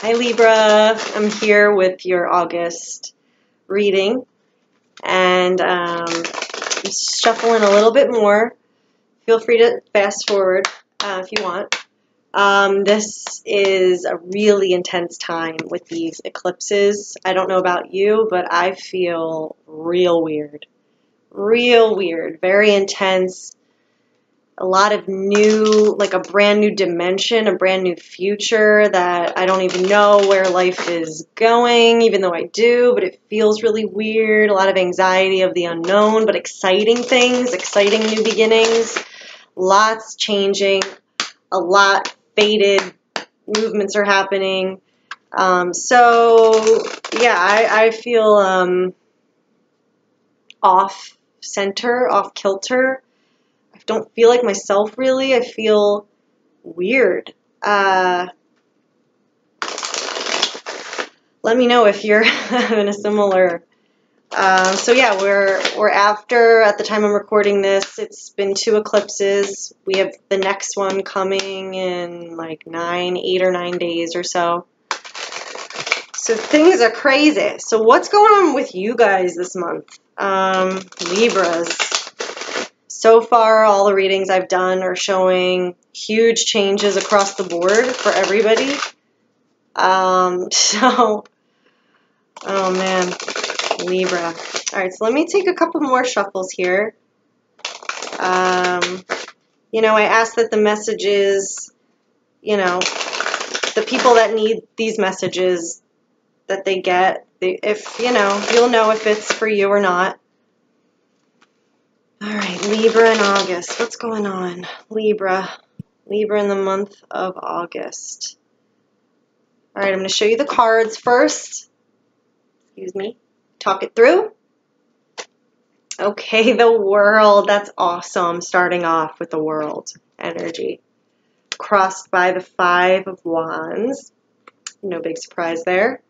Hi Libra, I'm here with your August reading, and I'm shuffling a little bit more. Feel free to fast forward if you want. This is a really intense time with these eclipses. I don't know about you, but I feel real weird, very intense. A lot of new, like a brand new dimension, a brand new future that I don't even know where life is going, even though I do, but it feels really weird. A lot of anxiety of the unknown, but exciting things, exciting new beginnings. Lots changing, a lot faded movements are happening. So yeah, I feel off center, off kilter. I don't feel like myself really. I feel weird. Let me know if you're having a similar. So yeah, we're after, at the time I'm recording this, it's been 2 eclipses. We have the next one coming in like 8 or 9 days or so. So things are crazy. So what's going on with you guys this month? Libras. So far, all the readings I've done are showing huge changes across the board for everybody. Oh man, Libra. All right, so let me take a couple more shuffles here. I ask that the messages, the people that need these messages, that they get, if, you'll know if it's for you or not. All right, Libra in August. What's going on? Libra in the month of August. All right, I'm going to show you the cards first. Excuse me. Talk it through. Okay, the World. That's awesome. Starting off with the World energy. Crossed by the 5 of Wands. No big surprise there.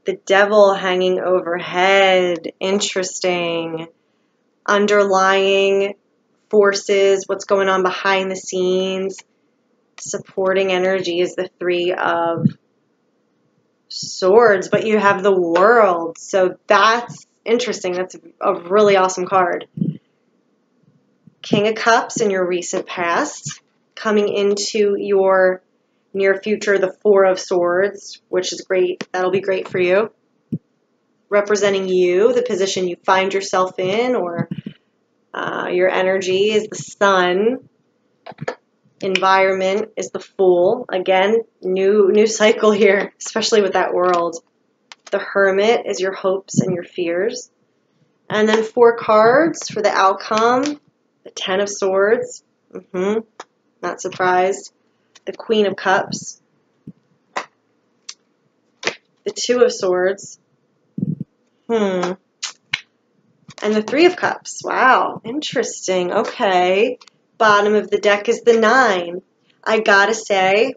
The Devil hanging overhead. Interesting. Underlying forces, what's going on behind the scenes. Supporting energy is the 3 of Swords, but you have the World. So that's interesting. That's a really awesome card. King of Cups in your recent past. Coming into your near future, the 4 of Swords, which is great. That'll be great for you. Representing you, the position you find yourself in, or your energy is the Sun. Environment is the Fool. Again, new cycle here, especially with that World. The Hermit is your hopes and your fears. And then 4 cards for the outcome. The 10 of Swords. Not surprised. The Queen of Cups. The 2 of Swords. And the 3 of Cups. Wow, interesting. Okay. Bottom of the deck is the 9. I gotta say,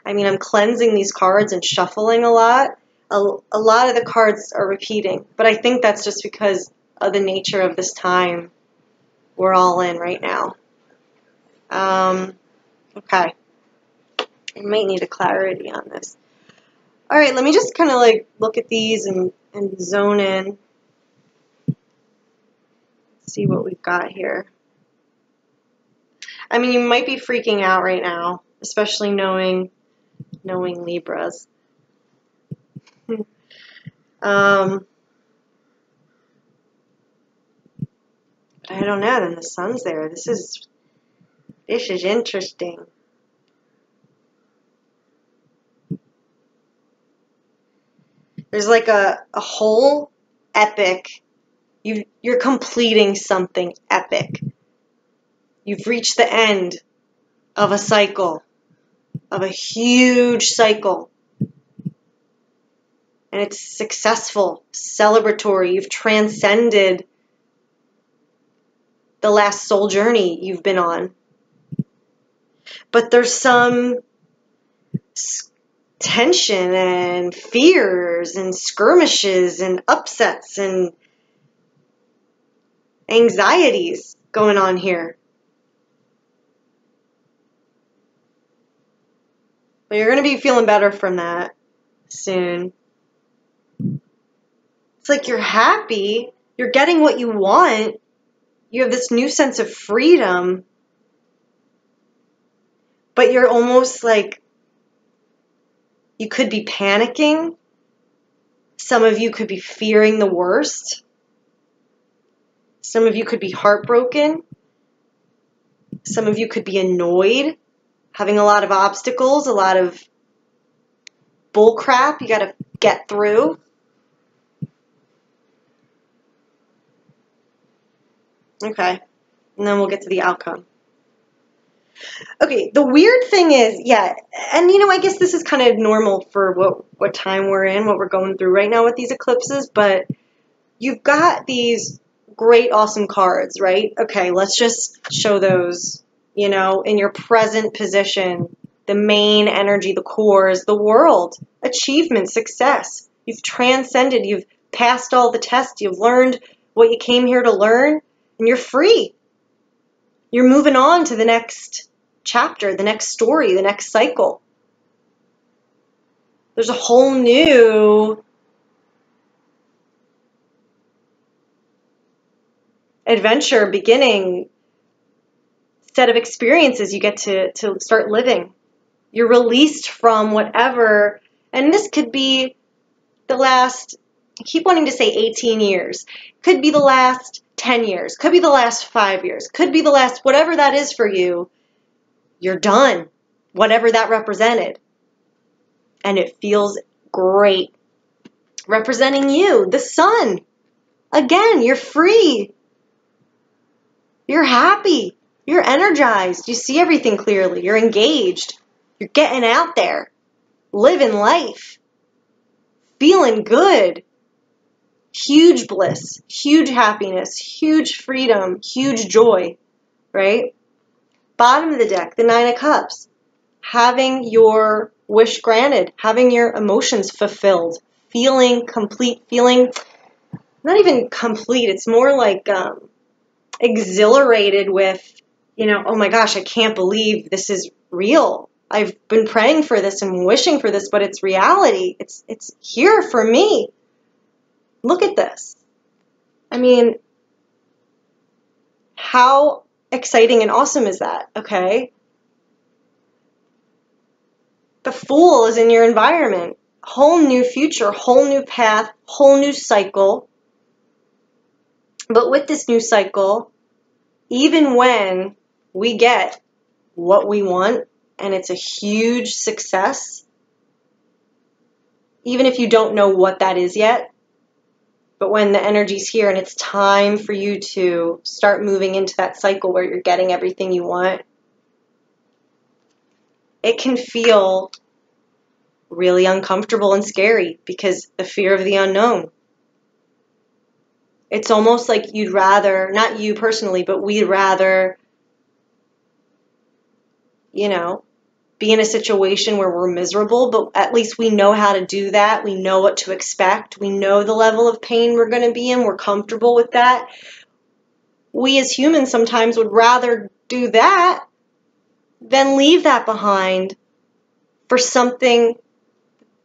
I'm cleansing these cards and shuffling a lot. A lot of the cards are repeating, but I think that's just because of the nature of this time we're all in right now. Okay. I might need a clarity on this. All right, let me just kind of look at these and zone in. See what we've got here. You might be freaking out right now, especially knowing Libras. But I don't know, then the Sun's there. This is interesting. There's like a whole epic. You're completing something epic. You've reached the end of a cycle, of a huge cycle. And it's successful, celebratory. You've transcended the last soul journey you've been on. But there's some tension and fears and skirmishes and upsets and anxieties going on here. But you're going to be feeling better from that soon. It's like you're happy. You're getting what you want. You have this new sense of freedom. But you're almost like you could be panicking. Some of you could be fearing the worst. Some of you could be heartbroken. Some of you could be annoyed, having a lot of obstacles, a lot of bull crap you got to get through. Okay, and then we'll get to the outcome. Okay, the weird thing is, yeah, and I guess this is kind of normal for what time we're in, what we're going through right now with these eclipses, but you've got these great, awesome cards, right? Okay, let's just show those, in your present position, the main energy, the cores, the world, achievement, success. You've transcended, you've passed all the tests, you've learned what you came here to learn, and you're free. You're moving on to the next chapter, the next story, the next cycle. There's a whole new adventure beginning, set of experiences you get to start living. You're released from whatever, and this could be the last, I keep wanting to say 18 years, could be the last 10 years, could be the last 5 years, could be the last, whatever that is for you, you're done, whatever that represented. And it feels great. Representing you, the sun. Again, you're free. You're happy. You're energized. You see everything clearly. You're engaged. You're getting out there. Living life. Feeling good. Huge bliss. Huge happiness. Huge freedom. Huge joy. Right? Bottom of the deck, the Nine of Cups. Having your wish granted. Having your emotions fulfilled. Feeling complete. Feeling not even complete. It's more like exhilarated with, oh my gosh, I can't believe this is real. I've been praying for this and wishing for this, but it's reality. It's here for me. Look at this. I mean, how exciting and awesome is that? Okay. The Fool is in your environment. Whole new future, whole new path, whole new cycle. But with this new cycle, even when we get what we want and it's a huge success, even if you don't know what that is yet, but when the energy's here and it's time for you to start moving into that cycle where you're getting everything you want, it can feel really uncomfortable and scary because the fear of the unknown. It's almost like you'd rather, not you personally, but we'd rather, be in a situation where we're miserable, but at least we know how to do that. We know what to expect. We know the level of pain we're going to be in. We're comfortable with that. We as humans sometimes would rather do that than leave that behind for something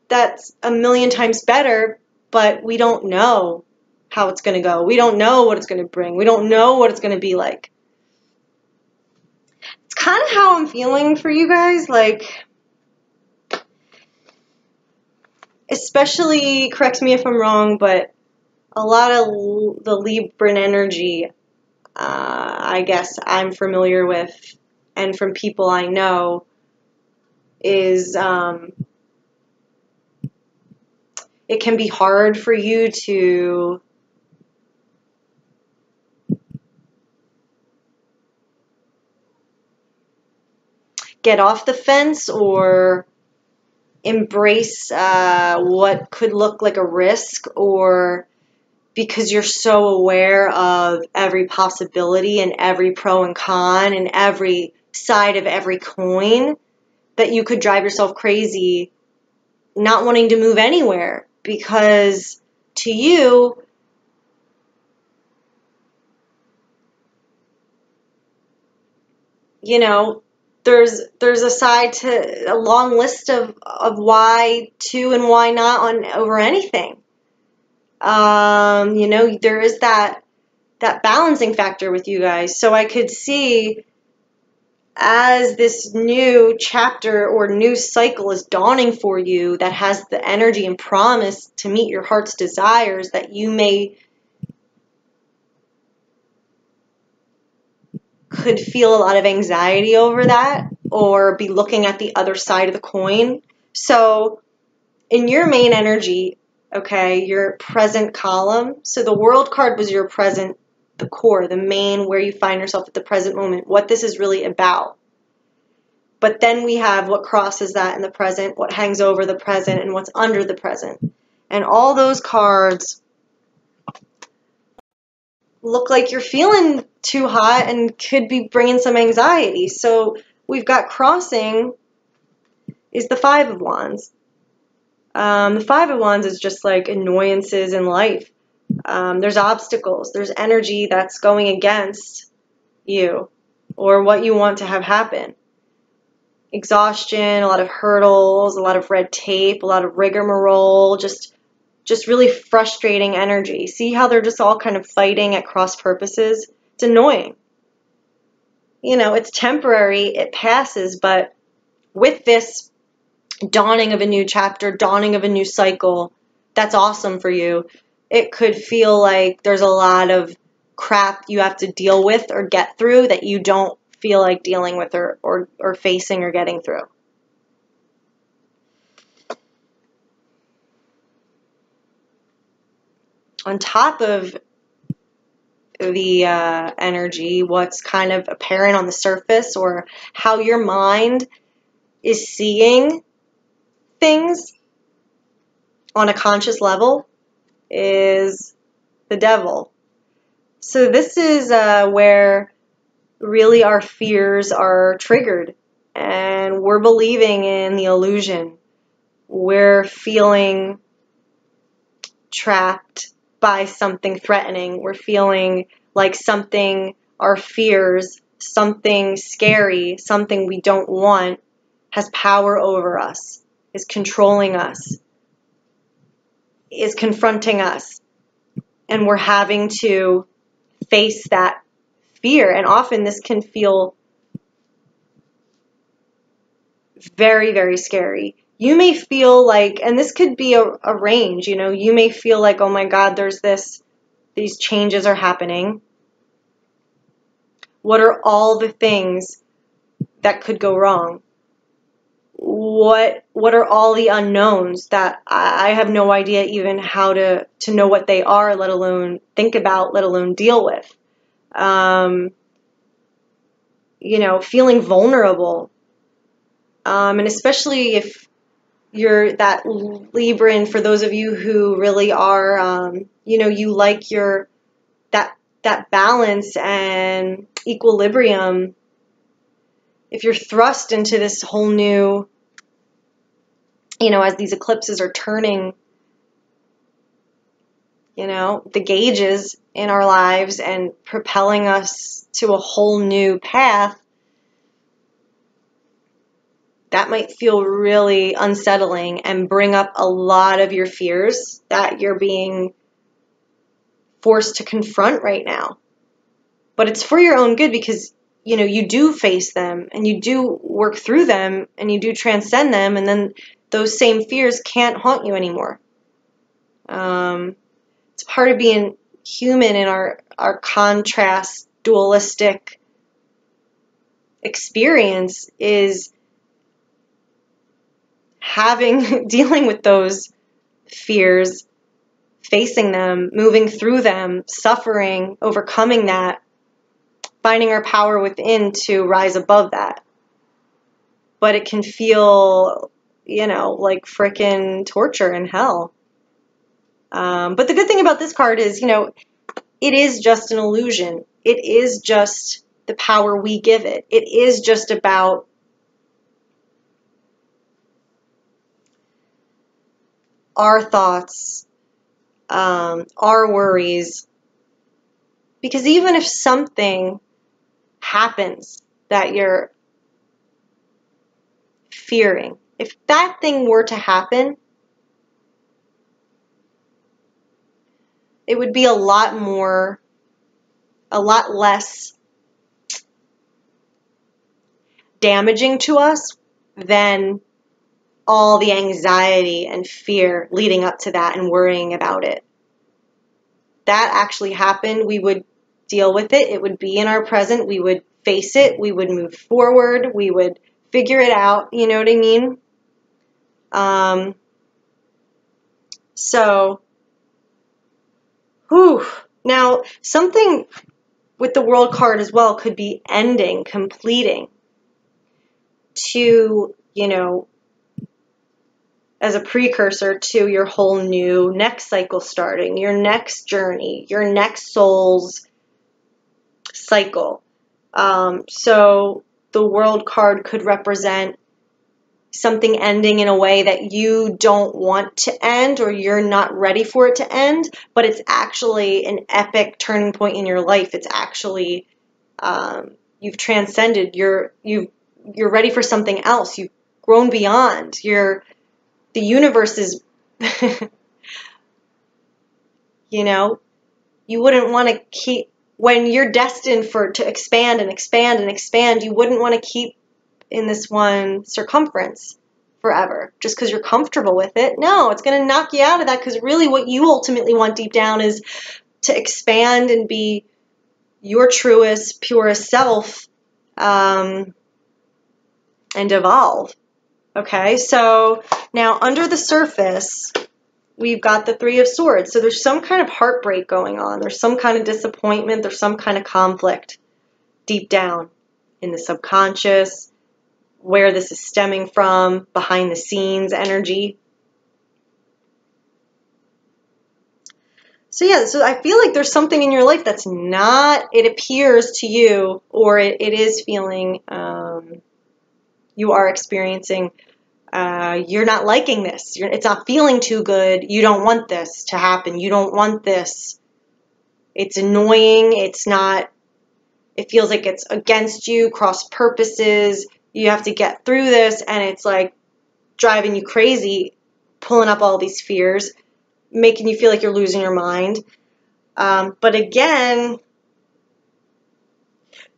that's a million times better, but we don't know how it's going to go. We don't know what it's going to bring. We don't know what it's going to be like. It's kind of how I'm feeling for you guys, like, especially, correct me if I'm wrong, but a lot of the Libran energy, I guess I'm familiar with, and from people I know, is it can be hard for you to get off the fence or embrace what could look like a risk, or because you're so aware of every possibility and every pro and con and every side of every coin that you could drive yourself crazy not wanting to move anywhere, because to you, there's a side to a long list of why to and why not on over anything. There is that balancing factor with you guys. So I could see as this new chapter or new cycle is dawning for you that has the energy and promise to meet your heart's desires, that you could feel a lot of anxiety over that or be looking at the other side of the coin. So in your main energy, okay, your present column, so the world card was your present, the core, the main, where you find yourself at the present moment, what this is really about. But then we have what crosses that in the present, what hangs over the present, and what's under the present. And all those cards look like you're feeling too hot and could be bringing some anxiety. So we've got crossing is the Five of Wands. The Five of Wands is just like annoyances in life. There's obstacles. There's energy that's going against you or what you want to have happen. Exhaustion, a lot of hurdles, a lot of red tape, a lot of rigmarole, just really frustrating energy. See how they're just all kind of fighting at cross purposes? It's annoying. It's temporary, it passes, but with this dawning of a new chapter, dawning of a new cycle, that's awesome for you. It could feel like there's a lot of crap you have to deal with or get through that you don't feel like dealing with or facing or getting through. On top of the energy, what's kind of apparent on the surface or how your mind is seeing things on a conscious level is the devil. So this is where really our fears are triggered and we're believing in the illusion. We're feeling trapped by something threatening. We're feeling like something, our fears, something scary, something we don't want has power over us, is controlling us, is confronting us. And we're having to face that fear. And often this can feel very, very scary. You may feel like, and this could be a range, you may feel like, oh my God, these changes are happening. What are all the things that could go wrong? What are all the unknowns that I have no idea even how to know what they are, let alone think about, let alone deal with? Feeling vulnerable. And especially if you're that Libran, for those of you who really are, you like that balance and equilibrium. If you're thrust into this whole new, as these eclipses are turning, the gauges in our lives and propelling us to a whole new path, that might feel really unsettling and bring up a lot of your fears that you're being forced to confront right now. But it's for your own good because, you do face them and you do work through them and you do transcend them, and then those same fears can't haunt you anymore. It's part of being human in our contrast, dualistic experience is dealing with those fears, facing them, moving through them, suffering, overcoming that, finding our power within to rise above that. But it can feel, like frickin' torture and hell. But the good thing about this card is, it is just an illusion. It is just the power we give it. It is just about our thoughts, our worries. Because even if something happens that you're fearing. If that thing were to happen, it would be a lot less damaging to us than all the anxiety and fear leading up to that and worrying about it. That actually happened, we would deal with it. It would be in our present. We would face it. We would move forward. We would figure it out. You know what I mean? Now, something with the World card as well could be ending, completing, to, as a precursor to your whole new next cycle starting, your next journey, your next soul's cycle. So the World card could represent something ending in a way that you don't want to end, or you're not ready for it to end, but it's actually an epic turning point in your life. It's actually, you've transcended, you're ready for something else. You've grown beyond. The universe is, you wouldn't want to keep, when you're destined to expand and expand and expand, you wouldn't want to keep in this one circumference forever just because you're comfortable with it. No, it's going to knock you out of that, because really what you ultimately want deep down is to expand and be your truest, purest self, and evolve. Okay, so now under the surface, we've got the Three of Swords. So there's some kind of heartbreak going on. There's some kind of disappointment. There's some kind of conflict deep down in the subconscious, where this is stemming from, behind the scenes energy. So yeah, so I feel like there's something in your life that's not, it appears to you, or it is feeling, you are experiencing, you're not liking this. It's not feeling too good. You don't want this to happen. You don't want this. It's annoying. It's not, it feels like it's against you, cross purposes. You have to get through this, and it's like driving you crazy, pulling up all these fears, making you feel like you're losing your mind. But again,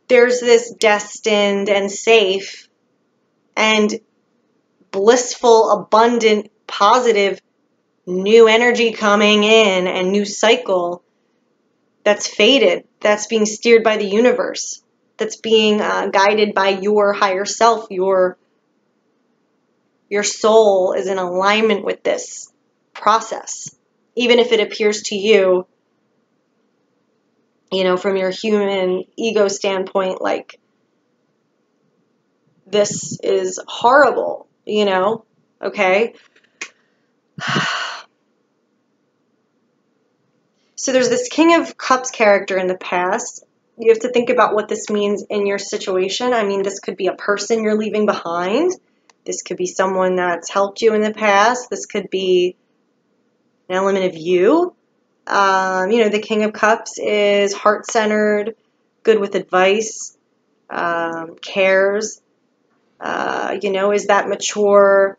there's this destined and safe and blissful, abundant, positive new energy coming in, and new cycle that's fated, that's being steered by the universe, that's being guided by your higher self. Your soul is in alignment with this process, even if it appears to you, from your human ego standpoint, like this is horrible, okay? So there's this King of Cups character in the past. You have to think about what this means in your situation. I mean, this could be a person you're leaving behind. This could be someone that's helped you in the past. This could be an element of you. The King of Cups is heart-centered, good with advice, cares, is that mature,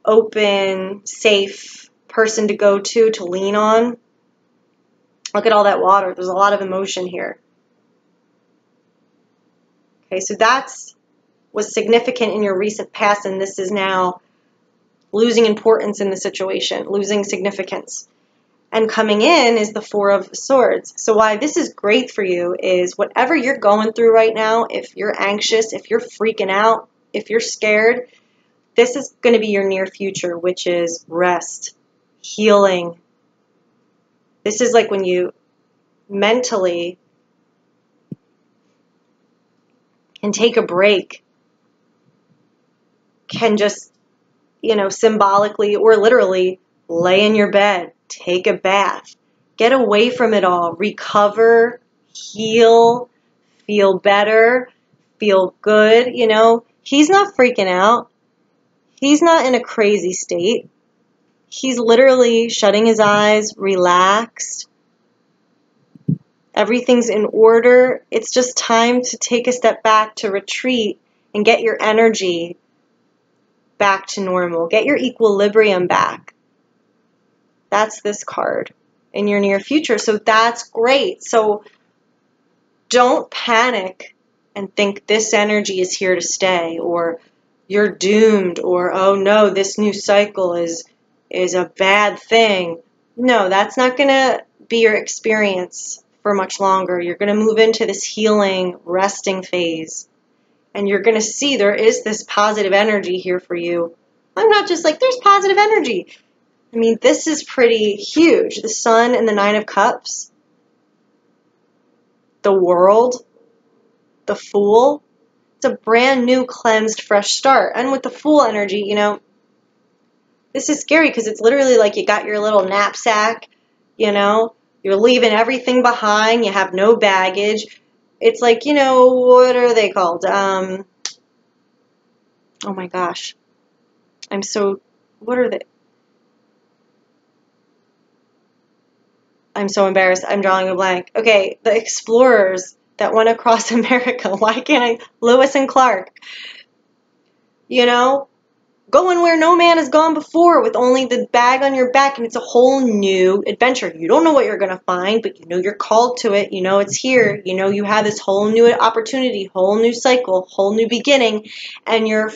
open, safe person to go to lean on. Look at all that water. There's a lot of emotion here. Okay, so that's was significant in your recent past, and this is now losing importance in the situation, losing significance. And coming in is the Four of Swords. So why this is great for you is whatever you're going through right now, if you're anxious, if you're freaking out, if you're scared, this is going to be your near future, which is rest, healing. This is like when you mentally can take a break, can just, symbolically or literally lay in your bed, take a bath, get away from it all, recover, heal, feel better, feel good. He's not freaking out. He's not in a crazy state. He's literally shutting his eyes, relaxed. Everything's in order. It's just time to take a step back, to retreat and get your energy back to normal. Get your equilibrium back. That's this card in your near future. So that's great. So don't panic and think this energy is here to stay, or you're doomed, or oh no, this new cycle is a bad thing. No, that's not going to be your experience for much longer. You're going to move into this healing, resting phase. And you're going to see there is this positive energy here for you. I'm not just like, there's positive energy. I mean, this is pretty huge. The Sun and the Nine of Cups. The World. The Fool. It's a brand new, cleansed, fresh start. And with the Fool energy, you know, this is scary because it's literally like you got your little knapsack, you know, you're leaving everything behind, you have no baggage. It's like, you know, what are they called? Oh my gosh. What are they? I'm so embarrassed. I'm drawing a blank. Okay, the explorers that went across America. Why can't I? Lewis and Clark. You know, going where no man has gone before with only the bag on your back, and it's a whole new adventure. You don't know what you're going to find, but you know you're called to it. You know it's here. You know you have this whole new opportunity, whole new cycle, whole new beginning, and you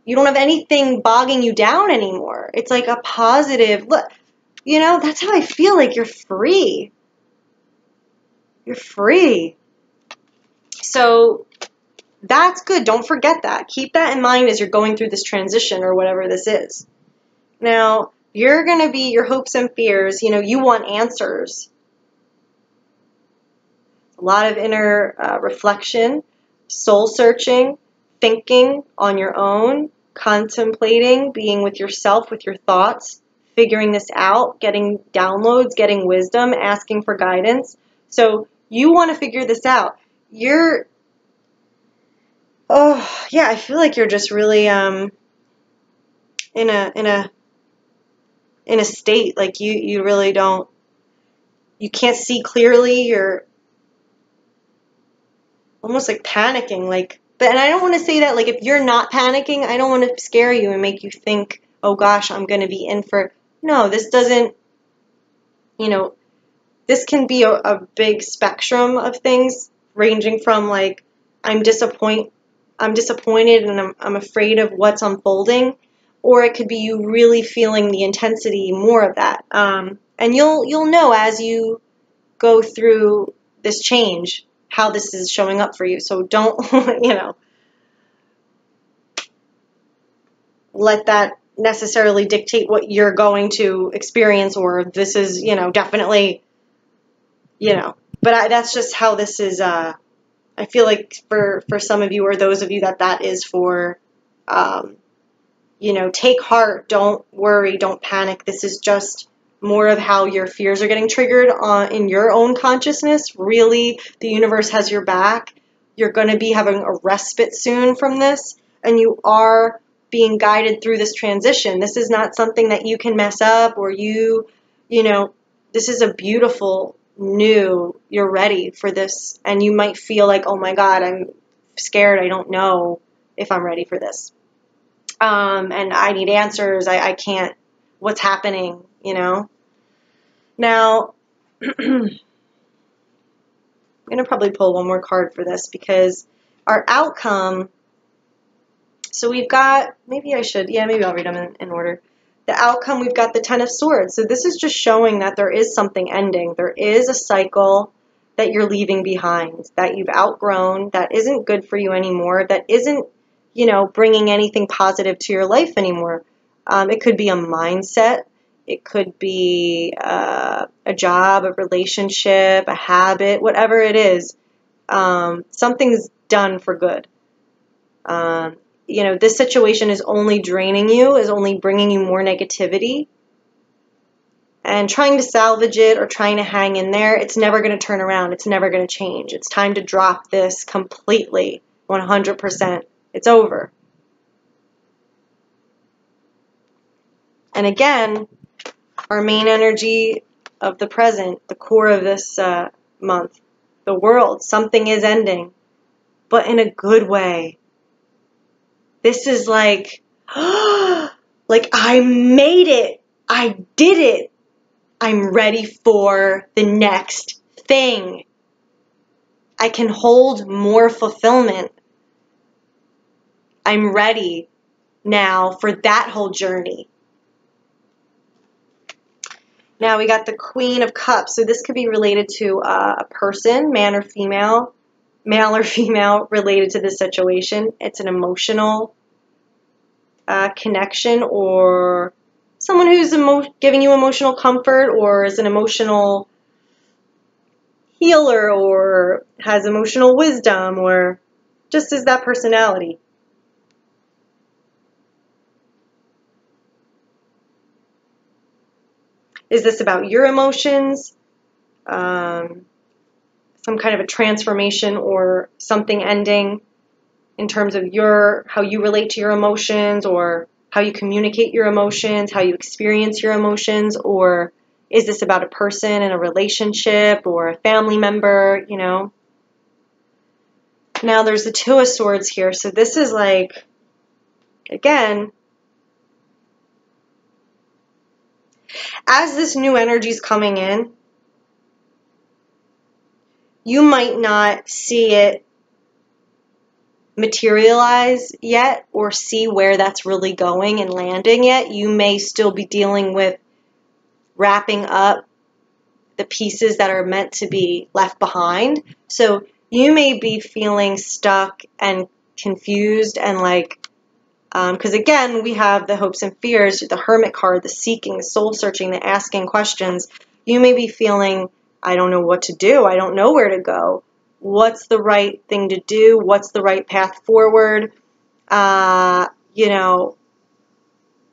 don't have anything bogging you down anymore. It's like a positive look. You know, that's how I feel. Like you're free. You're free. So that's good. Don't forget that. Keep that in mind as you're going through this transition or whatever this is. Now, you're going to be your hopes and fears. You know, you want answers. A lot of inner reflection, soul searching, thinking on your own, contemplating, being with yourself, with your thoughts, figuring this out, getting downloads, getting wisdom, asking for guidance. So you want to figure this out. I feel like you're just really in a state like you really you can't see clearly. You're almost like panicking, and I don't want to say that, like, if you're not panicking, I don't want to scare you and make you think, oh gosh, I'm going to be in for, no, this doesn't, you know, this can be a big spectrum of things, ranging from like, I'm disappointed and I'm afraid of what's unfolding, or it could be you really feeling the intensity more of that. And you'll know as you go through this change how this is showing up for you. So don't, let that necessarily dictate what you're going to experience, or this is, definitely, but that's just how this is. I feel like for some of you, or those of you that is for, take heart, don't worry, don't panic. This is just more of how your fears are getting triggered in your own consciousness. Really, the universe has your back. You're going to be having a respite soon from this, and you are being guided through this transition. This is not something that you can mess up, or this is a beautiful new, you're ready for this, and you might feel like, oh my God, I'm scared. I don't know if I'm ready for this. And I need answers. I can't, what's happening, Now, I'm going to probably pull one more card for this, because our outcome, so we've got, maybe I'll read them in order. The outcome, we've got the Ten of Swords. So this is just showing that there is something ending. There is a cycle that you're leaving behind, that you've outgrown, that isn't good for you anymore, that isn't, bringing anything positive to your life anymore. It could be a mindset. It could be a job, a relationship, a habit, whatever it is. Something's done for good. This situation is only draining you, is only bringing you more negativity. And trying to salvage it or trying to hang in there, it's never going to turn around. It's never going to change. It's time to drop this completely, 100%. It's over. And again, our main energy of the present, the core of this month, the world, something is ending, but in a good way. This is like, like, I made it. I did it. I'm ready for the next thing. I can hold more fulfillment. I'm ready now for that whole journey. Now we got the Queen of Cups. So this could be related to a person, man or female, male or female, related to this situation. It's an emotional connection, or someone who's giving you emotional comfort, or is an emotional healer, or has emotional wisdom, or just is that personality. Is this about your emotions? Some kind of a transformation or something ending in terms of how you relate to your emotions, or how you communicate your emotions, how you experience your emotions? Or is this about a person in a relationship or a family member, you know? Now there's the Two of Swords here. So this is like, again, as this new energy is coming in, you might not see it materialize yet, or see where that's really going and landing yet. You may still be dealing with wrapping up the pieces that are meant to be left behind. So you may be feeling stuck and confused, and like, because again, we have the hopes and fears, the Hermit card, the seeking, the soul searching, the asking questions. You may be feeling, I don't know what to do. I don't know where to go. What's the right thing to do? What's the right path forward? You know,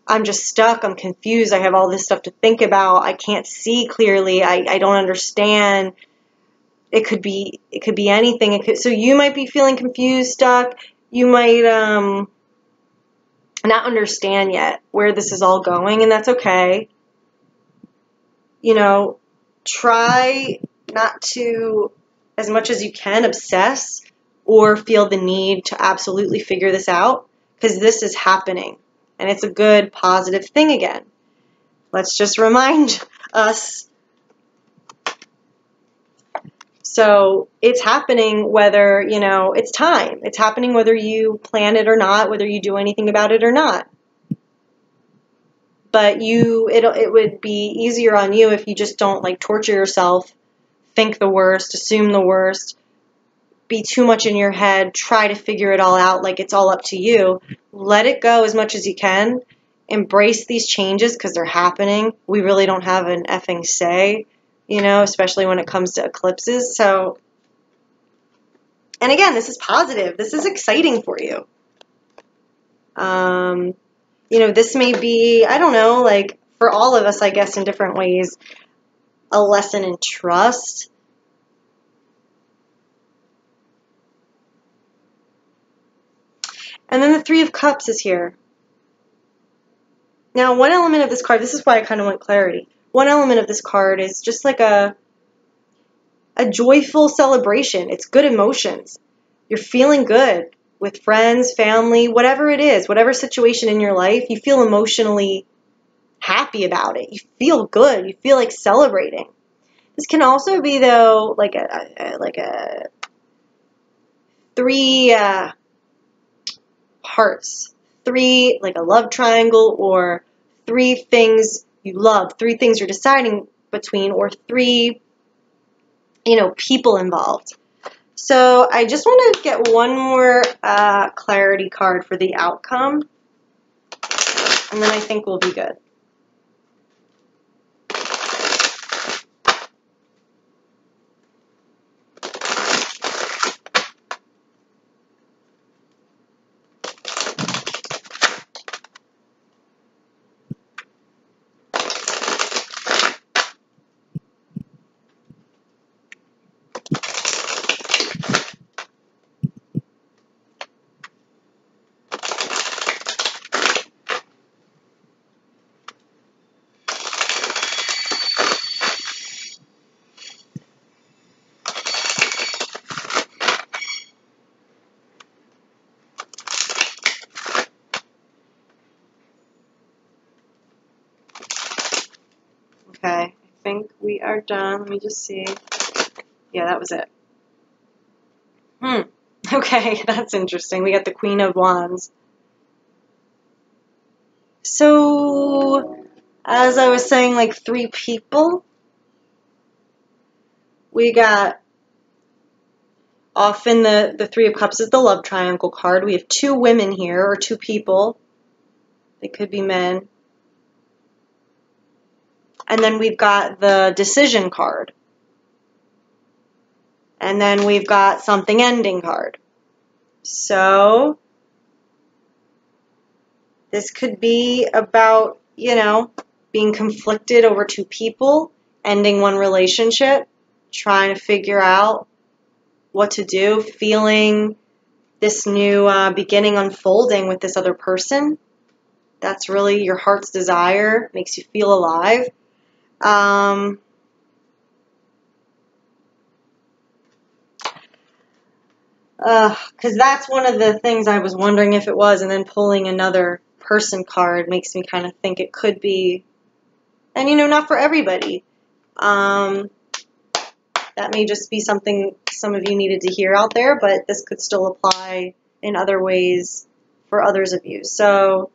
I'm just stuck. I'm confused. I have all this stuff to think about. I can't see clearly. I don't understand. It could be anything. So you might be feeling confused, stuck. You might not understand yet where this is all going, and that's okay. You know, try not to, as much as you can, obsess or feel the need to absolutely figure this out, because this is happening, and it's a good, positive thing again. Let's just remind us. So it's happening whether, you know, it's time. It's happening whether you plan it or not, whether you do anything about it or not. But it would be easier on you if you just don't like torture yourself, think the worst, assume the worst, be too much in your head, try to figure it all out like it's all up to you. Let it go as much as you can. Embrace these changes because they're happening. We really don't have an effing say, you know, especially when it comes to eclipses. So, and again, this is positive. This is exciting for you. You know, this may be, I don't know, like for all of us, I guess, in different ways, a lesson in trust. And then the Three of Cups is here. Now, one element of this card, this is why I kind of want clarity. One element of this card is just like a joyful celebration. It's good emotions. You're feeling good with friends, family, whatever it is, whatever situation in your life, you feel emotionally happy about it. You feel good. You feel like celebrating. This can also be, though, like a three hearts, three, like a love triangle, or three things you love, three things you're deciding between, or three, you know, people involved. So I just want to get one more clarity card for the outcome, and then I think we'll be good. think we are done. Let me just see. Yeah, that was it. Okay, that's interesting. We got the Queen of Wands. So, as I was saying, like 3 people. We got, often the 3 of Cups is the love triangle card. We have 2 women here, or 2 people. They could be men. And then we've got the decision card. And then we've got something ending card. So, this could be about, you know, being conflicted over 2 people, ending one relationship, trying to figure out what to do, feeling this new beginning unfolding with this other person. That's really your heart's desire, makes you feel alive. Because that's one of the things I was wondering if it was, and then pulling another person card makes me kind of think it could be, and you know, not for everybody. That may just be something some of you needed to hear out there, but this could still apply in other ways for others of you. So,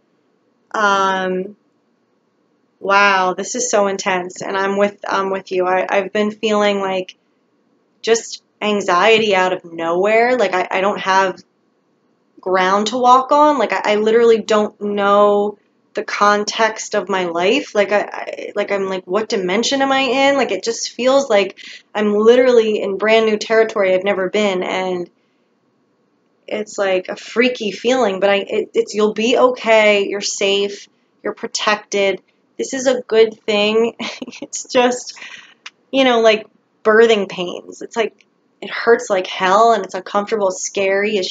wow, this is so intense, and I'm with you. I've been feeling like just anxiety out of nowhere. Like I don't have ground to walk on. Like I literally don't know the context of my life. Like I'm like, what dimension am I in? Like it just feels like I'm literally in brand new territory I've never been, and it's like a freaky feeling. But it's you'll be okay. You're safe. You're protected. This is a good thing. It's just, you know, like birthing pains. It's like it hurts like hell, and it's uncomfortable, scary,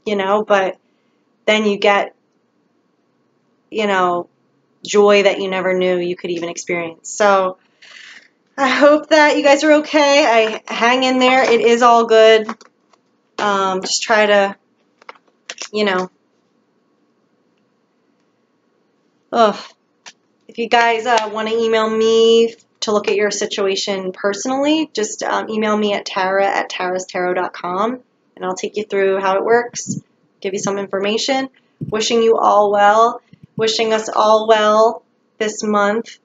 you know, but then you get, you know, joy that you never knew you could even experience. So I hope that you guys are okay. I hang in there. It is all good. Just try to, you know, if you guys want to email me to look at your situation personally, just email me at tara@tarastarot.com, and I'll take you through how it works, give you some information. Wishing you all well, wishing us all well this month.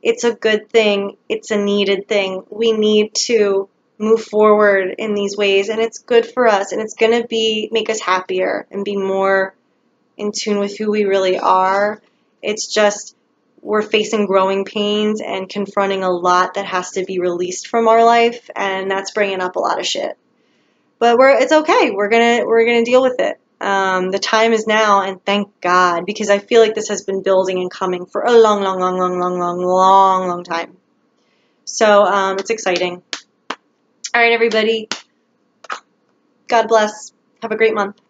It's a good thing. It's a needed thing. We need to move forward in these ways, and it's good for us, and it's going to make us happier and be more in tune with who we really are. It's just we're facing growing pains and confronting a lot that has to be released from our life, and that's bringing up a lot of shit. But it's okay. We're gonna deal with it. The time is now, and thank God, because I feel like this has been building and coming for a long time. So it's exciting. All right, everybody. God bless. Have a great month.